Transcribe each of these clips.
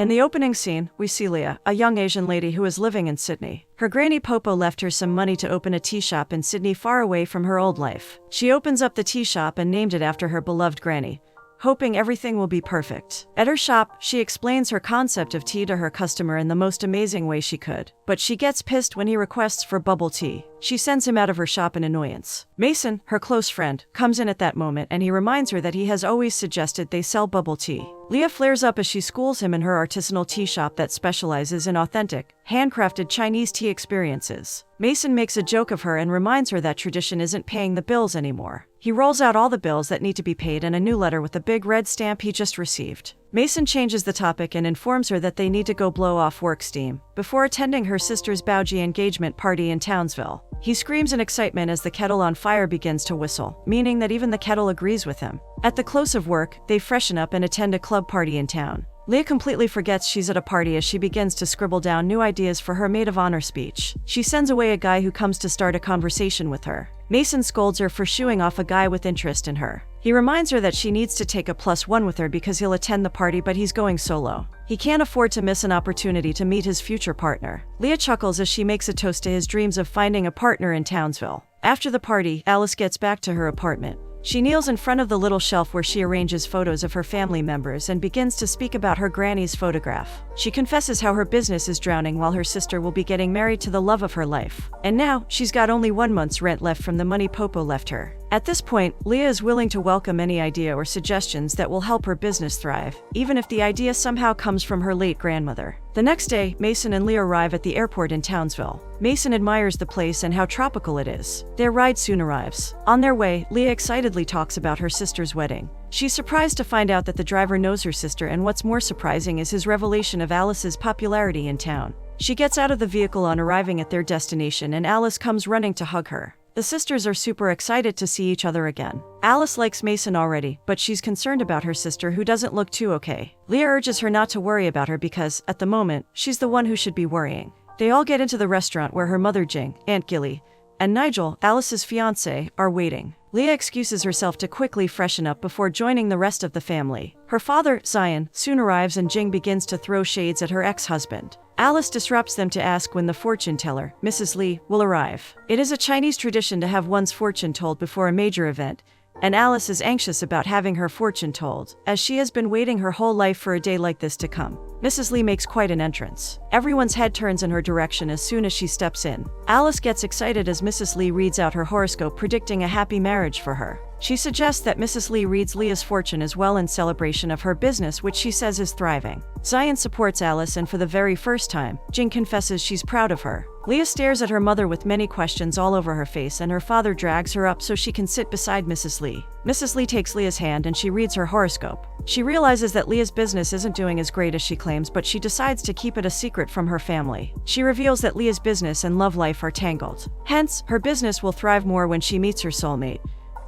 In the opening scene, we see Leah, a young Asian lady who is living in Sydney. Her granny Popo left her some money to open a tea shop in Sydney far away from her old life. She opens up the tea shop and named it after her beloved granny, hoping everything will be perfect. At her shop, she explains her concept of tea to her customer in the most amazing way she could. But she gets pissed when he requests for bubble tea. She sends him out of her shop in annoyance. Mason, her close friend, comes in at that moment and he reminds her that he has always suggested they sell bubble tea. Leah flares up as she schools him in her artisanal tea shop that specializes in authentic, handcrafted Chinese tea experiences. Mason makes a joke of her and reminds her that tradition isn't paying the bills anymore. He rolls out all the bills that need to be paid and a new letter with the big red stamp he just received. Mason changes the topic and informs her that they need to go blow off work steam before attending her sister's Bougie engagement party in Townsville. He screams in excitement as the kettle on fire begins to whistle, meaning that even the kettle agrees with him. At the close of work, they freshen up and attend a club party in town. Leah completely forgets she's at a party as she begins to scribble down new ideas for her maid of honor speech. She sends away a guy who comes to start a conversation with her. Mason scolds her for shooing off a guy with interest in her. He reminds her that she needs to take a +1 with her because he'll attend the party but he's going solo. He can't afford to miss an opportunity to meet his future partner. Leah chuckles as she makes a toast to his dreams of finding a partner in Townsville. After the party, Alice gets back to her apartment. She kneels in front of the little shelf where she arranges photos of her family members and begins to speak about her granny's photograph. She confesses how her business is drowning while her sister will be getting married to the love of her life. And now, she's got only 1 month's rent left from the money Popo left her. At this point, Leah is willing to welcome any idea or suggestions that will help her business thrive, even if the idea somehow comes from her late grandmother. The next day, Mason and Leah arrive at the airport in Townsville. Mason admires the place and how tropical it is. Their ride soon arrives. On their way, Leah excitedly talks about her sister's wedding. She's surprised to find out that the driver knows her sister, and what's more surprising is his revelation of Alice's popularity in town. She gets out of the vehicle on arriving at their destination and Alice comes running to hug her. The sisters are super excited to see each other again. Alice likes Mason already, but she's concerned about her sister who doesn't look too okay. Leah urges her not to worry about her because, at the moment, she's the one who should be worrying. They all get into the restaurant where her mother Jing, Aunt Gilly, and Nigel, Alice's fiancé, are waiting. Leah excuses herself to quickly freshen up before joining the rest of the family. Her father, Zion, soon arrives and Jing begins to throw shades at her ex-husband. Alice disrupts them to ask when the fortune teller, Mrs. Lee, will arrive. It is a Chinese tradition to have one's fortune told before a major event, and Alice is anxious about having her fortune told, as she has been waiting her whole life for a day like this to come. Mrs. Lee makes quite an entrance. Everyone's head turns in her direction as soon as she steps in. Alice gets excited as Mrs. Lee reads out her horoscope predicting a happy marriage for her. She suggests that Mrs. Lee reads Leah's fortune as well in celebration of her business, which she says is thriving. Zion supports Alice and for the very first time, Jing confesses she's proud of her. Leah stares at her mother with many questions all over her face and her father drags her up so she can sit beside Mrs. Lee. Mrs. Lee takes Leah's hand and she reads her horoscope. She realizes that Leah's business isn't doing as great as she claims, but she decides to keep it a secret from her family. She reveals that Leah's business and love life are tangled. Hence, her business will thrive more when she meets her soulmate,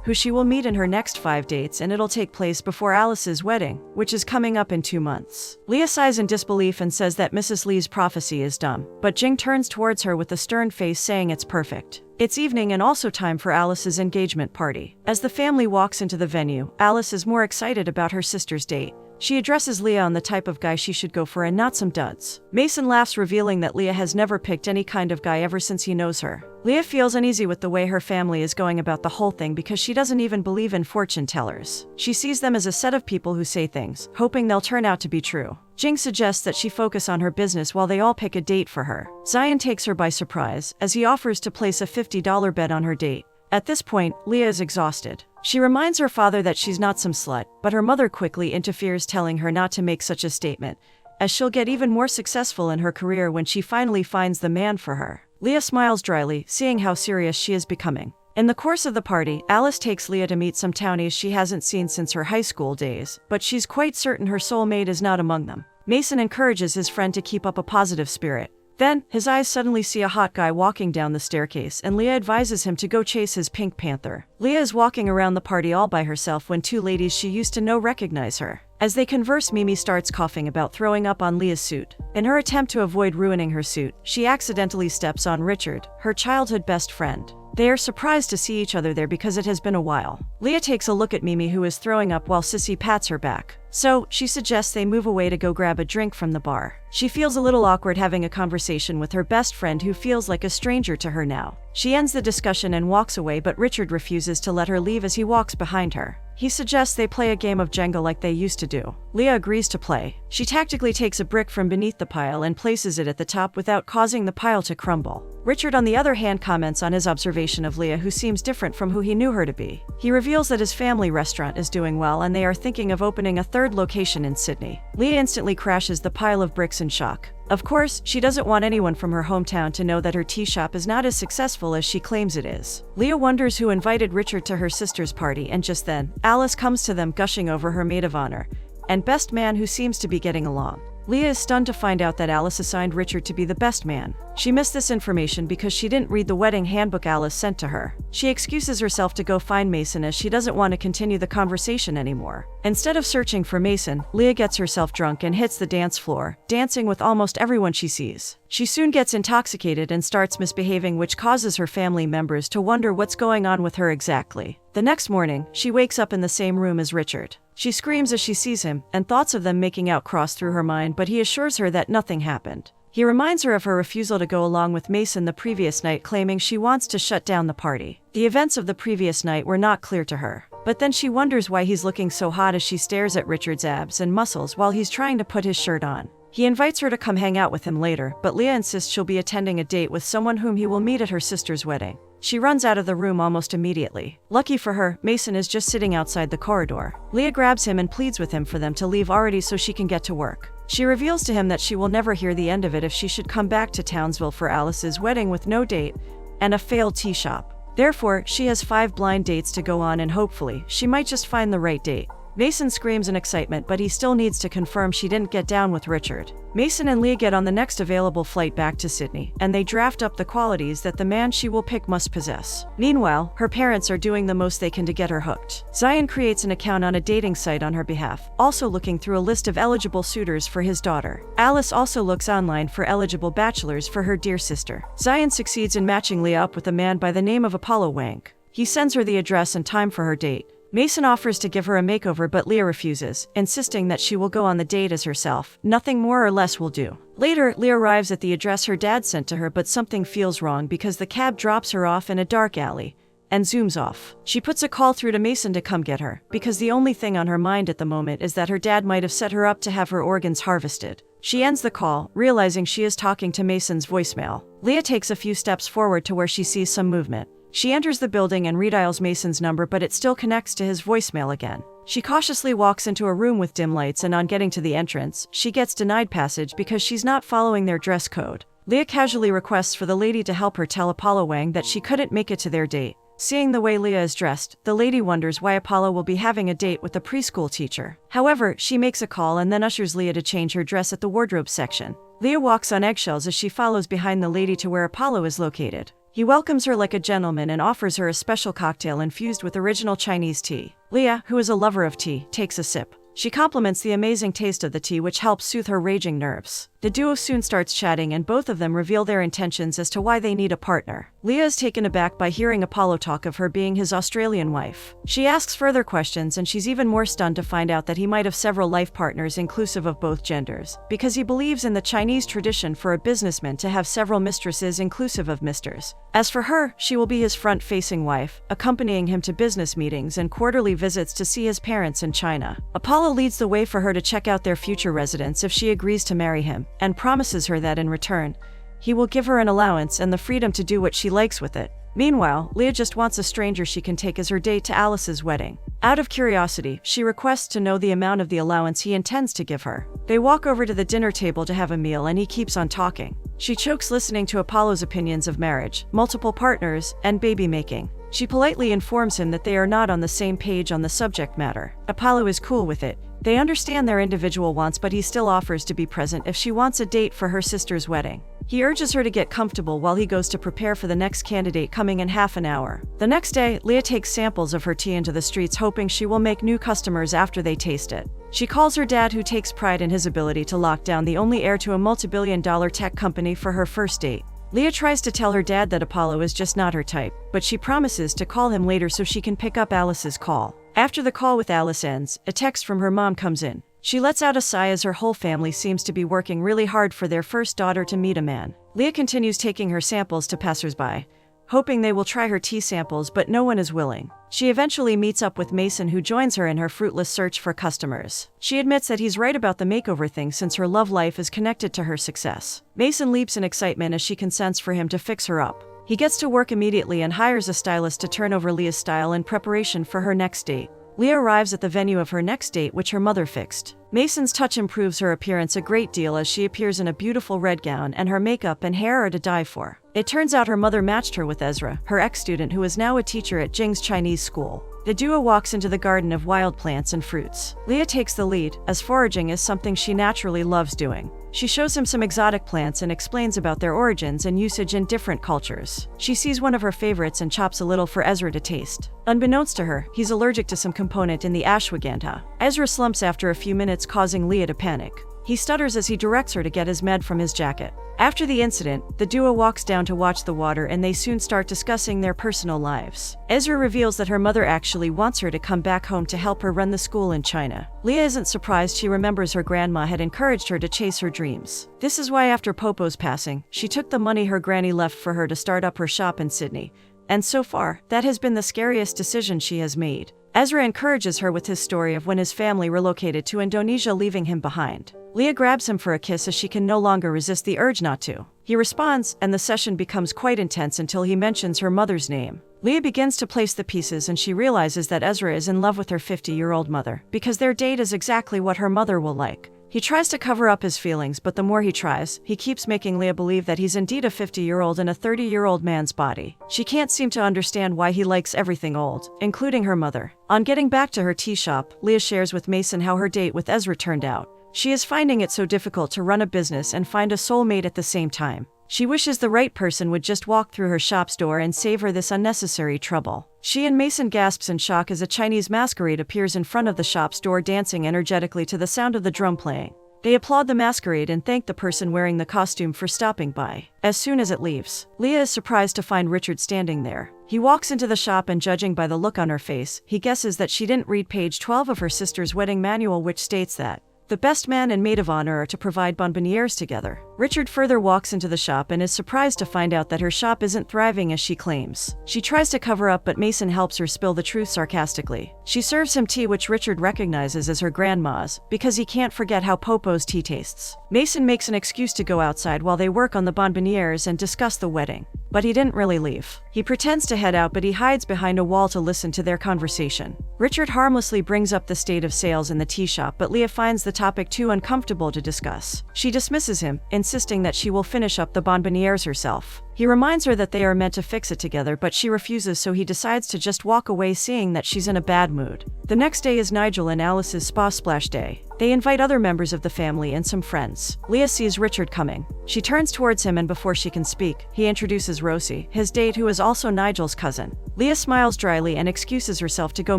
who she will meet in her next 5 dates, and it'll take place before Alice's wedding, which is coming up in 2 months. Leah sighs in disbelief and says that Mrs. Lee's prophecy is dumb, but Jing turns towards her with a stern face saying it's perfect. It's evening and also time for Alice's engagement party. As the family walks into the venue, Alice is more excited about her sister's date. She addresses Leah on the type of guy she should go for and not some duds. Mason laughs, revealing that Leah has never picked any kind of guy ever since he knows her. Leah feels uneasy with the way her family is going about the whole thing because she doesn't even believe in fortune tellers. She sees them as a set of people who say things, hoping they'll turn out to be true. Jing suggests that she focus on her business while they all pick a date for her. Zion takes her by surprise, as he offers to place a $50 bet on her date. At this point, Leah is exhausted. She reminds her father that she's not some slut, but her mother quickly interferes, telling her not to make such a statement, as she'll get even more successful in her career when she finally finds the man for her. Leah smiles dryly, seeing how serious she is becoming. In the course of the party, Alice takes Leah to meet some townies she hasn't seen since her high school days, but she's quite certain her soulmate is not among them. Mason encourages his friend to keep up a positive spirit. Then, his eyes suddenly see a hot guy walking down the staircase, and Leah advises him to go chase his pink panther. Leah is walking around the party all by herself when 2 ladies she used to know recognize her. As they converse, Mimi starts coughing about throwing up on Leah's suit. In her attempt to avoid ruining her suit, she accidentally steps on Richard, her childhood best friend. They are surprised to see each other there because it has been a while. Leah takes a look at Mimi, who is throwing up, while Sissy pats her back. so she suggests they move away to go grab a drink from the bar. She feels a little awkward having a conversation with her best friend who feels like a stranger to her now. She ends the discussion and walks away, but Richard refuses to let her leave as he walks behind her. He suggests they play a game of Jenga like they used to do. Leah agrees to play. She tactically takes a brick from beneath the pile and places it at the top without causing the pile to crumble. Richard, on the other hand, comments on his observation of Leah, who seems different from who he knew her to be. He reveals that his family restaurant is doing well and they are thinking of opening a third location in Sydney. Leah instantly crashes the pile of bricks in shock. Of course, she doesn't want anyone from her hometown to know that her tea shop is not as successful as she claims it is. Leah wonders who invited Richard to her sister's party, and just then, Alice comes to them gushing over her maid of honor and best man who seems to be getting along. Leah is stunned to find out that Alice assigned Richard to be the best man. She missed this information because she didn't read the wedding handbook Alice sent to her. She excuses herself to go find Mason as she doesn't want to continue the conversation anymore. Instead of searching for Mason, Leah gets herself drunk and hits the dance floor, dancing with almost everyone she sees. She soon gets intoxicated and starts misbehaving, which causes her family members to wonder what's going on with her exactly. The next morning, she wakes up in the same room as Richard. She screams as she sees him, and thoughts of them making out cross through her mind, but he assures her that nothing happened. He reminds her of her refusal to go along with Mason the previous night, claiming she wants to shut down the party. The events of the previous night were not clear to her, but then she wonders why he's looking so hot as she stares at Richard's abs and muscles while he's trying to put his shirt on. He invites her to come hang out with him later, but Leah insists she'll be attending a date with someone whom he will meet at her sister's wedding. She runs out of the room almost immediately. Lucky for her, Mason is just sitting outside the corridor. Leah grabs him and pleads with him for them to leave already so she can get to work. She reveals to him that she will never hear the end of it if she should come back to Townsville for Alice's wedding with no date and a failed tea shop. Therefore, she has 5 blind dates to go on, and hopefully, she might just find the right date. Mason screams in excitement, but he still needs to confirm she didn't get down with Richard. Mason and Leah get on the next available flight back to Sydney, and they draft up the qualities that the man she will pick must possess. Meanwhile, her parents are doing the most they can to get her hooked. Zion creates an account on a dating site on her behalf, also looking through a list of eligible suitors for his daughter. Alice also looks online for eligible bachelors for her dear sister. Zion succeeds in matching Leah up with a man by the name of Apollo Wang. He sends her the address and time for her date. Mason offers to give her a makeover, but Leah refuses, insisting that she will go on the date as herself. Nothing more or less will do. Later, Leah arrives at the address her dad sent to her, but something feels wrong because the cab drops her off in a dark alley and zooms off. She puts a call through to Mason to come get her, because the only thing on her mind at the moment is that her dad might have set her up to have her organs harvested. She ends the call, realizing she is talking to Mason's voicemail. Leah takes a few steps forward to where she sees some movement. She enters the building and redials Mason's number, but it still connects to his voicemail again. She cautiously walks into a room with dim lights, and on getting to the entrance, she gets denied passage because she's not following their dress code. Leah casually requests for the lady to help her tell Apollo Wang that she couldn't make it to their date. Seeing the way Leah is dressed, the lady wonders why Apollo will be having a date with the preschool teacher. However, she makes a call and then ushers Leah to change her dress at the wardrobe section. Leah walks on eggshells as she follows behind the lady to where Apollo is located. He welcomes her like a gentleman and offers her a special cocktail infused with original Chinese tea. Leah, who is a lover of tea, takes a sip. She compliments the amazing taste of the tea, which helps soothe her raging nerves. The duo soon starts chatting, and both of them reveal their intentions as to why they need a partner. Leah is taken aback by hearing Apollo talk of her being his Australian wife. She asks further questions, and she's even more stunned to find out that he might have several life partners inclusive of both genders, because he believes in the Chinese tradition for a businessman to have several mistresses inclusive of misters. As for her, she will be his front-facing wife, accompanying him to business meetings and quarterly visits to see his parents in China. Apollo leads the way for her to check out their future residence if she agrees to marry him, and promises her that in return, he will give her an allowance and the freedom to do what she likes with it. Meanwhile, Leah just wants a stranger she can take as her date to Alice's wedding. Out of curiosity, she requests to know the amount of the allowance he intends to give her. They walk over to the dinner table to have a meal, and he keeps on talking. She chokes listening to Apollo's opinions of marriage, multiple partners, and baby making. She politely informs him that they are not on the same page on the subject matter. Apollo is cool with it. They understand their individual wants, but he still offers to be present if she wants a date for her sister's wedding. He urges her to get comfortable while he goes to prepare for the next candidate coming in half an hour. The next day, Leah takes samples of her tea into the streets, hoping she will make new customers after they taste it. She calls her dad, who takes pride in his ability to lock down the only heir to a multi-billion-dollar tech company, for her first date. Leah tries to tell her dad that Apollo is just not her type, but she promises to call him later so she can pick up Alice's call. After the call with Alice ends, a text from her mom comes in. She lets out a sigh as her whole family seems to be working really hard for their first daughter to meet a man. Leah continues taking her samples to passersby, hoping they will try her tea samples, but no one is willing. She eventually meets up with Mason, who joins her in her fruitless search for customers. She admits that he's right about the makeover thing since her love life is connected to her success. Mason leaps in excitement as she consents for him to fix her up. He gets to work immediately and hires a stylist to turn over Leah's style in preparation for her next date. Leah arrives at the venue of her next date, which her mother fixed. Mason's touch improves her appearance a great deal as she appears in a beautiful red gown, and her makeup and hair are to die for. It turns out her mother matched her with Ezra, her ex-student who is now a teacher at Jing's Chinese school. The duo walks into the garden of wild plants and fruits. Leah takes the lead, as foraging is something she naturally loves doing. She shows him some exotic plants and explains about their origins and usage in different cultures. She sees one of her favorites and chops a little for Ezra to taste. Unbeknownst to her, he's allergic to some component in the ashwagandha. Ezra slumps after a few minutes, causing Leah to panic. He stutters as he directs her to get his med from his jacket. After the incident, the duo walks down to watch the water and they soon start discussing their personal lives. Ezra reveals that her mother actually wants her to come back home to help her run the school in China. Leah isn't surprised. She remembers her grandma had encouraged her to chase her dreams. This is why after Popo's passing, she took the money her granny left for her to start up her shop in Sydney. And so far, that has been the scariest decision she has made. Ezra encourages her with his story of when his family relocated to Indonesia, leaving him behind. Leah grabs him for a kiss as she can no longer resist the urge not to. He responds, and the session becomes quite intense until he mentions her mother's name. Leah begins to place the pieces and she realizes that Ezra is in love with her 50-year-old mother, because their date is exactly what her mother will like. He tries to cover up his feelings, but the more he tries, he keeps making Leah believe that he's indeed a 50-year-old in a 30-year-old man's body. She can't seem to understand why he likes everything old, including her mother. On getting back to her tea shop, Leah shares with Mason how her date with Ezra turned out. She is finding it so difficult to run a business and find a soulmate at the same time. She wishes the right person would just walk through her shop's door and save her this unnecessary trouble. She and Mason gasps in shock as a Chinese masquerade appears in front of the shop's door, dancing energetically to the sound of the drum playing. They applaud the masquerade and thank the person wearing the costume for stopping by. As soon as it leaves, Leah is surprised to find Richard standing there. He walks into the shop and, judging by the look on her face, he guesses that she didn't read page 12 of her sister's wedding manual, which states that the best man and maid of honor are to provide bonbonnières together. Richard further walks into the shop and is surprised to find out that her shop isn't thriving as she claims. She tries to cover up, but Mason helps her spill the truth sarcastically. She serves him tea, which Richard recognizes as her grandma's, because he can't forget how Popo's tea tastes. Mason makes an excuse to go outside while they work on the bonbonnières and discuss the wedding. But he didn't really leave. He pretends to head out, but he hides behind a wall to listen to their conversation. Richard harmlessly brings up the state of sales in the tea shop, but Leah finds the topic too uncomfortable to discuss. She dismisses him, insisting that she will finish up the bonbonnières herself. He reminds her that they are meant to fix it together, but she refuses, so he decides to just walk away, seeing that she's in a bad mood. The next day is Nigel and Alice's spa splash day. They invite other members of the family and some friends. Leah sees Richard coming. She turns towards him, and before she can speak, he introduces Rosie, his date, who is also Nigel's cousin. Leah smiles dryly and excuses herself to go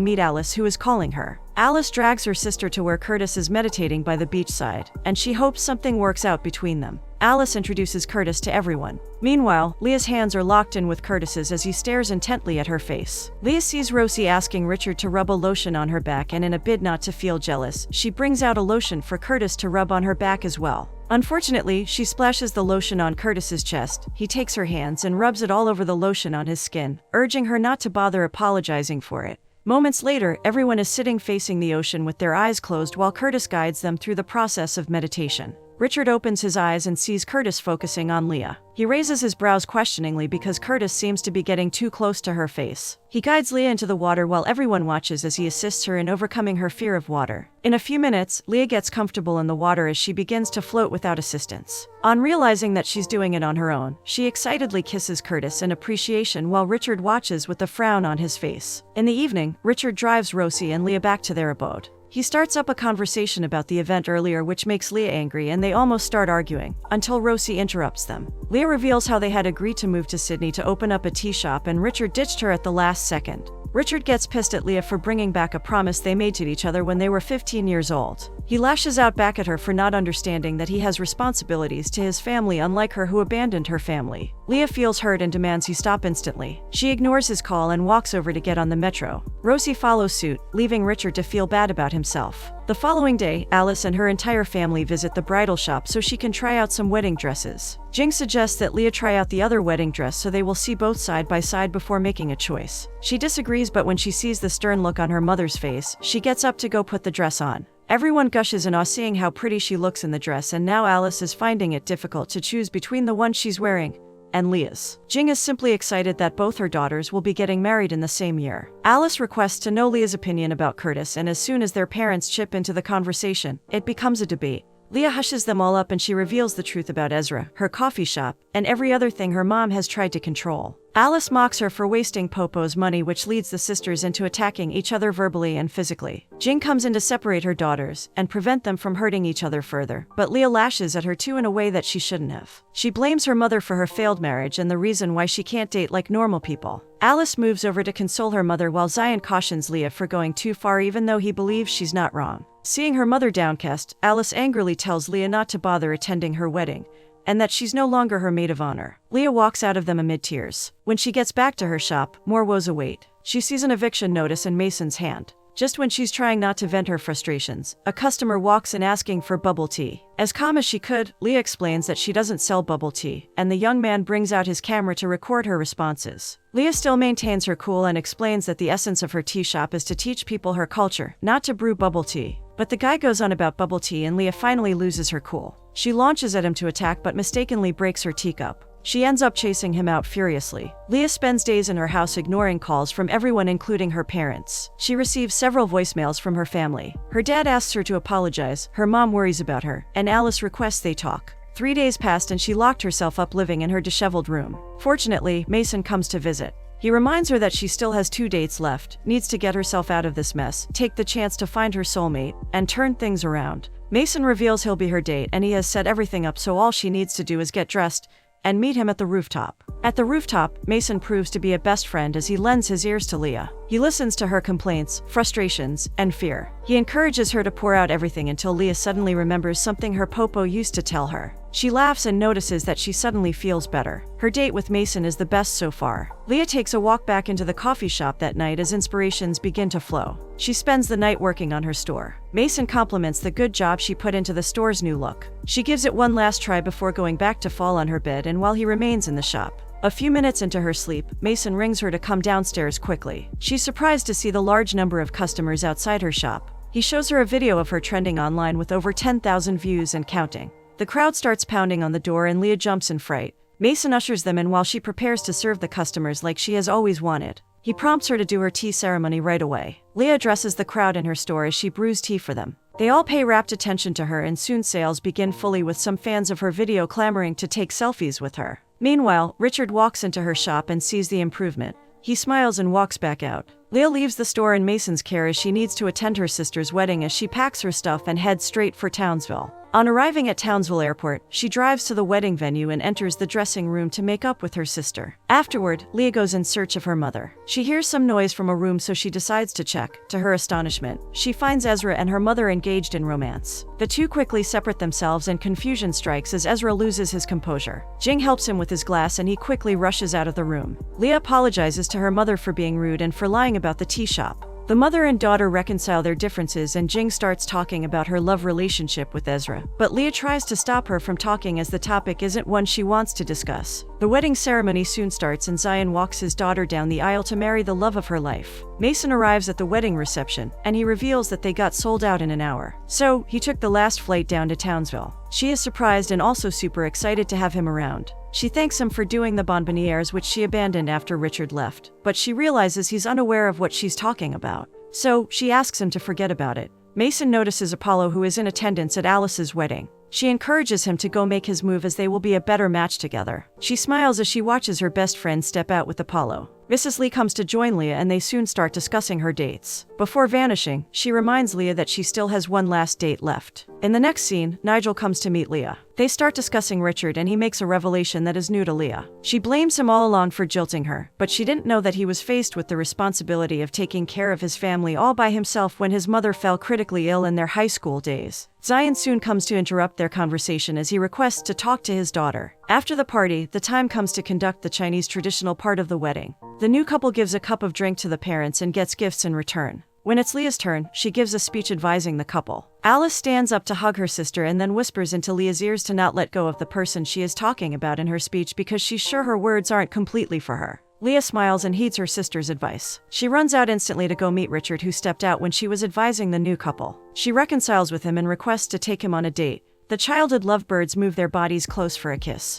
meet Alice, who is calling her. Alice drags her sister to where Curtis is meditating by the beachside, and she hopes something works out between them. Alice introduces Curtis to everyone. Meanwhile, Leah's hands are locked in with Curtis's as he stares intently at her face. Leah sees Rosie asking Richard to rub a lotion on her back, and in a bid not to feel jealous, she brings out a lotion for Curtis to rub on her back as well. Unfortunately, she splashes the lotion on Curtis's chest. He takes her hands and rubs it all over the lotion on his skin, urging her not to bother apologizing for it. Moments later, everyone is sitting facing the ocean with their eyes closed while Curtis guides them through the process of meditation. Richard opens his eyes and sees Curtis focusing on Leah. He raises his brows questioningly because Curtis seems to be getting too close to her face. He guides Leah into the water while everyone watches as he assists her in overcoming her fear of water. In a few minutes, Leah gets comfortable in the water as she begins to float without assistance. On realizing that she's doing it on her own, she excitedly kisses Curtis in appreciation while Richard watches with a frown on his face. In the evening, Richard drives Rosie and Leah back to their abode. He starts up a conversation about the event earlier, which makes Leah angry, and they almost start arguing, until Rosie interrupts them. Leah reveals how they had agreed to move to Sydney to open up a tea shop, and Richard ditched her at the last second. Richard gets pissed at Leah for bringing back a promise they made to each other when they were 15 years old. He lashes out back at her for not understanding that he has responsibilities to his family, unlike her who abandoned her family. Leah feels hurt and demands he stop instantly. She ignores his call and walks over to get on the metro. Rosie follows suit, leaving Richard to feel bad about himself. The following day, Alice and her entire family visit the bridal shop so she can try out some wedding dresses. Jing suggests that Leah try out the other wedding dress so they will see both side by side before making a choice. She disagrees, but when she sees the stern look on her mother's face, she gets up to go put the dress on. Everyone gushes in awe seeing how pretty she looks in the dress, and now Alice is finding it difficult to choose between the one she's wearing and Leah's. Jing is simply excited that both her daughters will be getting married in the same year. Alice requests to know Leah's opinion about Curtis, and as soon as their parents chip into the conversation, it becomes a debate. Leah hushes them all up and she reveals the truth about Ezra, her coffee shop, and every other thing her mom has tried to control. Alice mocks her for wasting Popo's money, which leads the sisters into attacking each other verbally and physically. Jing comes in to separate her daughters and prevent them from hurting each other further, but Leah lashes at her too in a way that she shouldn't have. She blames her mother for her failed marriage and the reason why she can't date like normal people. Alice moves over to console her mother while Zion cautions Leah for going too far even though he believes she's not wrong. Seeing her mother downcast, Alice angrily tells Leah not to bother attending her wedding, and that she's no longer her maid of honor. Leah walks out of them amid tears. When she gets back to her shop, more woes await. She sees an eviction notice in Mason's hand. Just when she's trying not to vent her frustrations, a customer walks in asking for bubble tea. As calm as she could, Leah explains that she doesn't sell bubble tea, and the young man brings out his camera to record her responses. Leah still maintains her cool and explains that the essence of her tea shop is to teach people her culture, not to brew bubble tea. But the guy goes on about bubble tea and Leah finally loses her cool. She launches at him to attack but mistakenly breaks her teacup. She ends up chasing him out furiously. Leah spends days in her house ignoring calls from everyone including her parents. She receives several voicemails from her family. Her dad asks her to apologize, her mom worries about her, and Alice requests they talk. 3 days passed and she locked herself up living in her disheveled room. Fortunately, Mason comes to visit. He reminds her that she still has 2 dates left, needs to get herself out of this mess, take the chance to find her soulmate, and turn things around. Mason reveals he'll be her date and he has set everything up so all she needs to do is get dressed and meet him at the rooftop. At the rooftop, Mason proves to be a best friend as he lends his ears to Leah. He listens to her complaints, frustrations, and fear. He encourages her to pour out everything until Leah suddenly remembers something her Popo used to tell her. She laughs and notices that she suddenly feels better. Her date with Mason is the best so far. Leah takes a walk back into the coffee shop that night as inspirations begin to flow. She spends the night working on her store. Mason compliments the good job she put into the store's new look. She gives it one last try before going back to fall on her bed, and while he remains in the shop. A few minutes into her sleep, Mason rings her to come downstairs quickly. She's surprised to see the large number of customers outside her shop. He shows her a video of her trending online with over 10,000 views and counting. The crowd starts pounding on the door and Leah jumps in fright. Mason ushers them in while she prepares to serve the customers like she has always wanted. He prompts her to do her tea ceremony right away. Leah addresses the crowd in her store as she brews tea for them. They all pay rapt attention to her and soon sales begin fully with some fans of her video clamoring to take selfies with her. Meanwhile, Richard walks into her shop and sees the improvement. He smiles and walks back out. Leah leaves the store in Mason's care as she needs to attend her sister's wedding as she packs her stuff and heads straight for Townsville. On arriving at Townsville Airport, she drives to the wedding venue and enters the dressing room to make up with her sister. Afterward, Leah goes in search of her mother. She hears some noise from a room so she decides to check. To her astonishment, she finds Ezra and her mother engaged in romance. The two quickly separate themselves and confusion strikes as Ezra loses his composure. Jing helps him with his glass and he quickly rushes out of the room. Leah apologizes to her mother for being rude and for lying about the tea shop. The mother and daughter reconcile their differences and Jing starts talking about her love relationship with Ezra. But Leah tries to stop her from talking as the topic isn't one she wants to discuss. The wedding ceremony soon starts and Zion walks his daughter down the aisle to marry the love of her life. Mason arrives at the wedding reception and he reveals that they got sold out in an hour. So, he took the last flight down to Townsville. She is surprised and also super excited to have him around. She thanks him for doing the bonbonnières which she abandoned after Richard left, but she realizes he's unaware of what she's talking about. So, she asks him to forget about it. Mason notices Apollo, who is in attendance at Alice's wedding. She encourages him to go make his move as they will be a better match together. She smiles as she watches her best friend step out with Apollo. Mrs. Lee comes to join Leah and they soon start discussing her dates. Before vanishing, she reminds Leah that she still has one last date left. In the next scene, Nigel comes to meet Leah. They start discussing Richard and he makes a revelation that is new to Leah. She blames him all along for jilting her, but she didn't know that he was faced with the responsibility of taking care of his family all by himself when his mother fell critically ill in their high school days. Zion soon comes to interrupt their conversation as he requests to talk to his daughter. After the party, the time comes to conduct the Chinese traditional part of the wedding. The new couple gives a cup of drink to the parents and gets gifts in return. When it's Leah's turn, she gives a speech advising the couple. Alice stands up to hug her sister and then whispers into Leah's ears to not let go of the person she is talking about in her speech because she's sure her words aren't completely for her. Leah smiles and heeds her sister's advice. She runs out instantly to go meet Richard, who stepped out when she was advising the new couple. She reconciles with him and requests to take him on a date. The childhood lovebirds move their bodies close for a kiss.